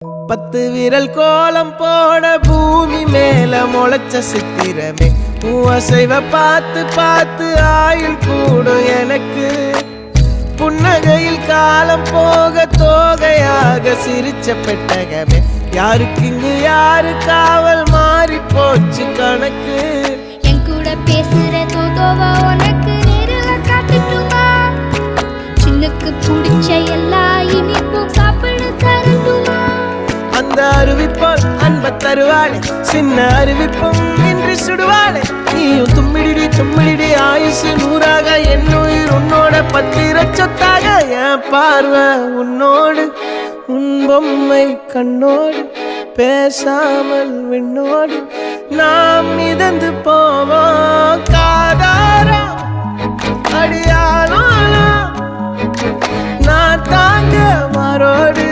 10 விரல் கோலம் போட பூமி மேல முளைச்ச சித்திரமே அசைவ பார்த்து பார்த்து ஆயுள் கூடும் எனக்கு புன்னகையில் காலம் போக தோகையாக சிரிச்ச பெட்டகமே யாருக்கு இங்கு யாரு காவல் மாறி போச்சு கணக்கு என் கூட பேசுற தோதோவா உனக்கு நேரில் காட்டுட்டுமா சின்னக்கு பிடிச்ச எல்லா இனிப்பும் சாப்பிட தரட்டுமா அந்த அறிவிப்பால் அன்ப தருவாளே சின்ன அறிவிப்பும் இன்று சுடுவாளே நீயும் தும்மிடி ஆயுசு 100ஆக என் உயிர் உன்னோட 10 சொத்தாக என் பார்வை உன்னோடு உன் பொம்மை கண்ணோடு பேசாமல் விண்ணோடு நாம் மிதந்து போவோம் காதாரா அடியானோ நான் தாங்க மாறோடு